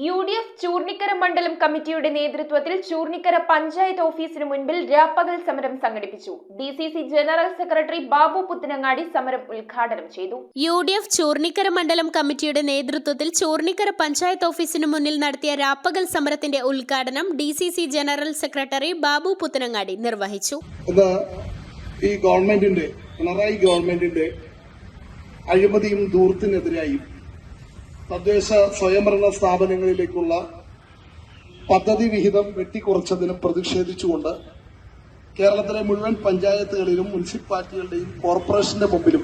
UDF Choornikkara മണ്ഡലം കമ്മിറ്റിയുടെ നേതൃത്വത്തിൽ ചൂർണിക്കര പഞ്ചായത്ത് ഓഫീസിന് മുൻപിൽ രാപ്പകൽ സമരം സംഘടിപ്പിച്ചു. DCC general secretary Babu Puthanangadi സമരം ഉദ്ഘാടനം ചെയ്തു. UDF ചൂർണിക്കര മണ്ഡലം കമ്മിറ്റിയുടെ നേതൃത്വത്തിൽ ചൂർണിക്കര പഞ്ചായത്ത് ഓഫീസിന് മുന്നിൽ നടത്തിയ രാപ്പകൽ സമരത്തിന്റെ ഉദ്ഘാടനം DCC general secretary Babu Puthanangadi നിർവഹിച്ചു. ഈ ഗവൺമെന്റിന്റെ പിണറായി ഗവൺമെന്റിന്റെ അഴിമതിയും ധൂർത്തിനെതിരായും തദ്ദേശ സ്വയംഭരണ സ്ഥാപനങ്ങളിലേക്കുള്ള പദ്ധതി വിഹിതം വെട്ടിക്കുറച്ചതിനും പ്രതിഷേധിച്ചുകൊണ്ട് കേരളത്തിലെ മുഴുവൻ പഞ്ചായത്തുകളിലും മുനിസിപ്പാലിറ്റികളുടെയും കോർപ്പറേഷന്റെ മുമ്പിലും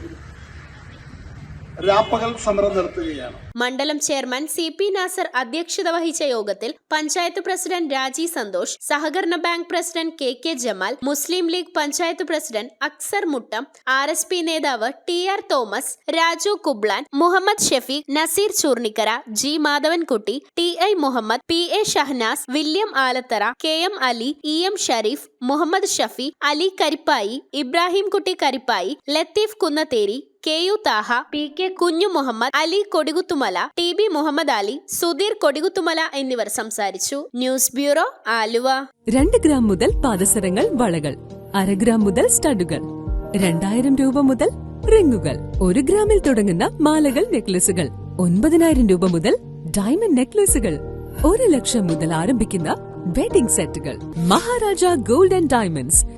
രാപ്പകൽ സമരം നടത്തുകയാണ്. മണ്ഡലം ചെയർമാൻ CP നാസർ അധ്യക്ഷത വഹിച്ച യോഗത്തിൽ പഞ്ചായത്ത് പ്രസിഡന്റ് രാജി സന്തോഷ്, സഹകരണ bank president KK Jamal, Muslim League panchayat president Aksar Muttam, RSP നേതാവ് TR Thomas, Raju Kublan, Muhammad Shafeeq, Nazeer Choornikkara, G Madhavankutty, TI Muhammad, PA Shahnas, William Alathara, KM Ali, EM Shareef, Muhammad Shafi, Ali Karippayi, Ibrahim Kutty Karippayi, Latheef Kunnatheri, KU Thaha, PK കുഞ്ഞു മുഹമ്മദ്, അലി കൊടികുത്തുമല, TB മുഹമ്മദ് അലി, സുധീർ കൊടികുത്തുമല എന്നിവർ സംസാരിച്ചു. News bureau, Aluva. 2 ഗ്രാം മുതൽ പാദസരങ്ങൾ, വളകൾ, 1/2 ഗ്രാം മുതൽ സ്റ്റഡുകൾ, 2000 രൂപ മുതൽ റിങ്ങുകൾ, 1 ഗ്രാമിൽ തുടങ്ങുന്ന മാലകൾ, നെക്ലസുകൾ, 9000 രൂപ മുതൽ ഡയമണ്ട് നെക്ലസുകൾ, 1 ലക്ഷം മുതൽ ആരംഭിക്കുന്ന വെഡിംഗ് സെറ്റുകൾ. Maharaja gold and diamonds,